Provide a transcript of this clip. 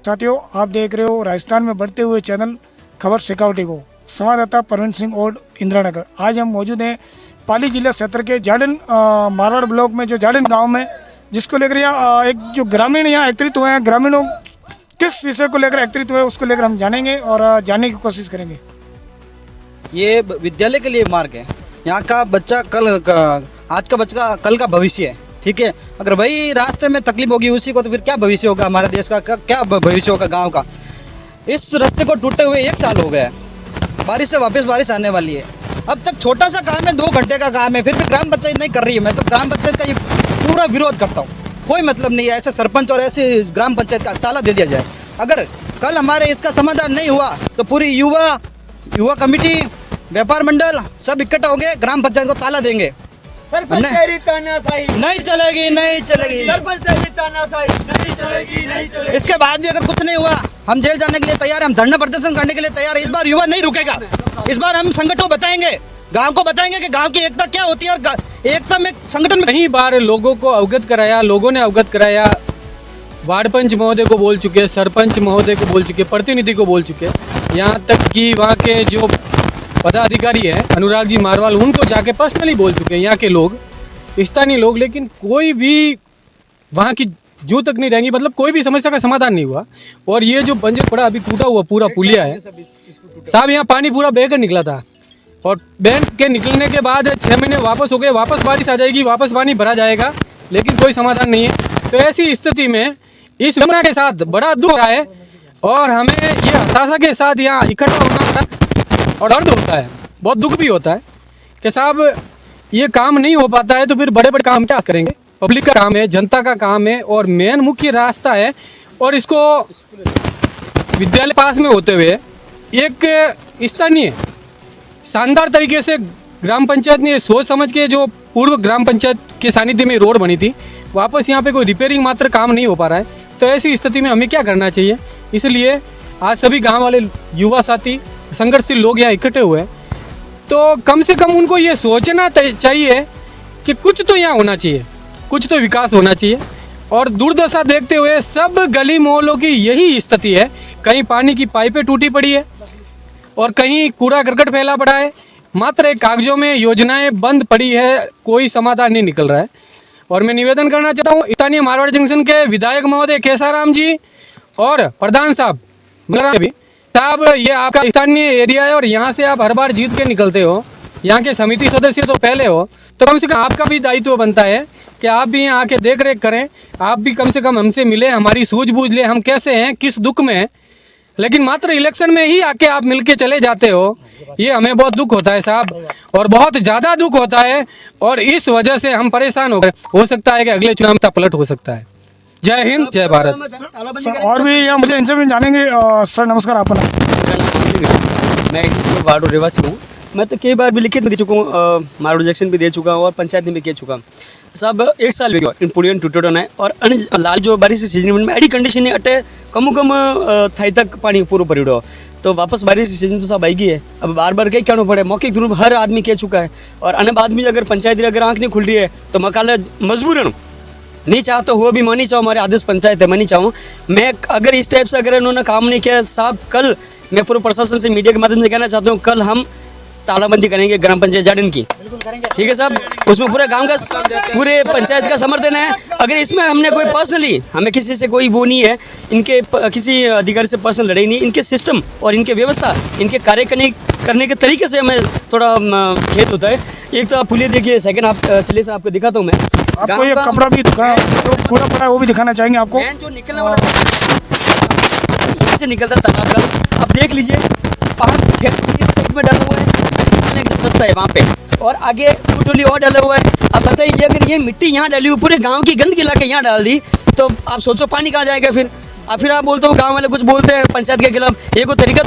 साथियों, आप देख रहे हो राजस्थान में बढ़ते हुए चैनल खबर शेखावटी को। संवाददाता परवीन सिंह और इंदिरानगर। आज हम मौजूद हैं पाली जिला क्षेत्र के जाडन मारवाड़ ब्लॉक में, जो जाडन गांव में, जिसको लेकर यहाँ एक जो ग्रामीण यहाँ एकत्रित हुए हैं। ग्रामीणों किस विषय को लेकर एकत्रित हुए उसको लेकर हम जानेंगे और जानने की कोशिश करेंगे। ये विद्यालय के लिए मार्ग है। यहाँ का बच्चा आज का बच्चा कल का भविष्य है। ठीक है, अगर वही रास्ते में तकलीफ होगी उसी को, तो फिर क्या भविष्य होगा हमारे देश का, क्या भविष्य होगा गांव का। इस रास्ते को टूटे हुए 1 साल हो गया है। बारिश से वापस बारिश आने वाली है। अब तक छोटा सा काम है, 2 घंटे का काम है, फिर भी ग्राम पंचायत नहीं कर रही है। मैं तो ग्राम पंचायत का ये पूरा विरोध करता हूँ। कोई मतलब नहीं है ऐसे सरपंच और ऐसे ग्राम पंचायत का ताला दे दिया जाए। अगर कल हमारे इसका समाधान नहीं हुआ तो पूरी युवा कमेटी, व्यापार मंडल सब इकट्ठा होंगे, ग्राम पंचायत को ताला देंगे। नहीं चलेगी, नहीं चलेगी। इसके बाद भी अगर कुछ नहीं हुआ, हम जेल जाने के लिए तैयार हैं, हम धरना प्रदर्शन करने के लिए तैयार हैं। इस बार युवा नहीं रुकेगा। इस बार हम संगठन बताएंगे, गांव को बताएंगे कि गांव की एकता क्या होती है और एकता में संगठन में। कई बार लोगों को अवगत कराया, लोगों ने अवगत कराया। वार्ड पंच महोदय को बोल चुके, सरपंच महोदय को बोल चुके, प्रतिनिधि को बोल चुके, यहाँ तक कि वहाँ के जो पदाधिकारी है अनुराग जी मारवाल, उनको जाके पर्सनली बोल चुके हैं यहाँ के लोग, स्थानीय लोग। लेकिन कोई भी वहाँ की जू तक नहीं रहेंगी, मतलब कोई भी समस्या का समाधान नहीं हुआ। और ये जो बंजर पड़ा अभी टूटा हुआ पूरा पुलिया है साहब, यहाँ पानी पूरा बहकर निकला था और बह के निकलने के बाद 6 महीने वापस हो गए, वापस बारिश आ जाएगी, वापस पानी भरा जाएगा, लेकिन कोई समाधान नहीं है। तो ऐसी स्थिति में इस घटना के साथ बड़ा दुख हो रहा है और हमें ये हताशा के साथ यहाँ इकट्ठा होना होता है और दर्द होता है, बहुत दुख भी होता है कि साहब ये काम नहीं हो पाता है तो फिर बड़े बड़े काम क्या करेंगे। पब्लिक का काम है, जनता का काम है और मेन मुख्य रास्ता है। और इसको विद्यालय पास में होते हुए एक स्थानीय शानदार तरीके से ग्राम पंचायत ने सोच समझ के, जो पूर्व ग्राम पंचायत के सानिध्य में रोड बनी थी, वापस यहाँ पे कोई रिपेयरिंग मात्र काम नहीं हो पा रहा है। तो ऐसी स्थिति में हमें क्या करना चाहिए, इसलिए आज सभी गांव वाले युवा साथी संघर्षशील लोग यहाँ इकट्ठे हुए हैं। तो कम से कम उनको ये सोचना चाहिए कि कुछ तो यहाँ होना चाहिए, कुछ तो विकास होना चाहिए। और दुर्दशा देखते हुए सब गली मोहल्लों की यही स्थिति है। कहीं पानी की पाइपें टूटी पड़ी है और कहीं कूड़ा करकट फैला पड़ा है। मात्र एक कागजों में योजनाएं बंद पड़ी है, कोई समाधान नहीं निकल रहा है। और मैं निवेदन करना चाहता हूँ स्थानीय मारवाड़ जंक्शन के विधायक महोदय केसाराम जी और प्रधान साहब साहब, ये आपका स्थानीय एरिया है और यहाँ से आप हर बार जीत के निकलते हो, यहाँ के समिति सदस्य तो पहले हो, तो कम से कम आपका भी दायित्व बनता है कि आप भी यहाँ आके देख रेख करें, आप भी कम से कम हमसे मिले, हमारी सूझबूझ ले, हम कैसे हैं, किस दुख में हैं। लेकिन मात्र इलेक्शन में ही आके आप मिल के चले जाते हो, ये हमें बहुत दुख होता है साहब, और बहुत ज़्यादा दुख होता है। और इस वजह से हम परेशान हो गए। हो सकता है कि अगले चुनाव में पलट हो सकता है। जय हिंद, जय भारत। और भी यहाँ मुझे इनसे भी जानेंगे। सर नमस्कार, आपका नाम? मैं वार्ड निवासी हूँ। मैं तो कई बार भी लिखित में दे चुका हूँ, मारवाड़ जंक्शन भी दे चुका हूँ और पंचायत में भी कह चुका हूँ सब। 1 साल भी इन पुड़ियन टूटो ना है और लाल जो बारिश सीजन में एडी कंडीशन है अटे कम थाई तक पानी पूरा पड़ो। तो वापस बारिश सीजन तो सब आएगी है। अब बार बार कहीं कहना पड़े, मौखिक रूप हर आदमी कह चुका है। और अन्य बाद में अगर पंचायत अगर आँख नहीं खुल रही है तो मकान मजबूरन नहीं चाहता हुआ भी मैं नहीं चाहूँ, हमारे आदेश पंचायत है, मैं नहीं चाहूँ। मैं अगर इस टाइप से अगर इन्होंने काम नहीं किया साहब, कल मैं पूरे प्रशासन से मीडिया के माध्यम से कहना चाहता हूँ, कल हम तालाबंदी करेंगे ग्राम पंचायत जाडन की। ठीक है साहब, उसमें पूरे गांव का, पूरे पंचायत का समर्थन है। अगर इसमें हमने कोई पर्सनली, हमें किसी से कोई वो नहीं है, इनके किसी अधिकारी से पर्सनल लड़ाई नहीं, इनके सिस्टम और इनके व्यवस्था, इनके कार्य करने के तरीके से हमें थोड़ा खेद होता है। एक तो आप पुलिया देखिए, सेकंड आप चलिए सर आपको दिखाता हूँ मैं आपको ये कपड़ा भी जो कूड़ा पड़ा है वो भी दिखाना चाहेंगे आपको। जो निकलने वाला से निकलता तालाब का, आप देख लीजिए 5 इस साइड में डाला हुआ है, रास्ता है वहाँ पे, और आगे टोली और डाला हुआ है। अब बताइए अगर ये मिट्टी यहाँ डाली हुई, पूरे गांव की गंदगी ला के यहाँ डाल दी, तो आप सोचो पानी कहाँ जाएगा फिर। आप बोलते हो गांव वाले कुछ बोलते हैं पंचायत के खिलाफ, ये कोई तरीका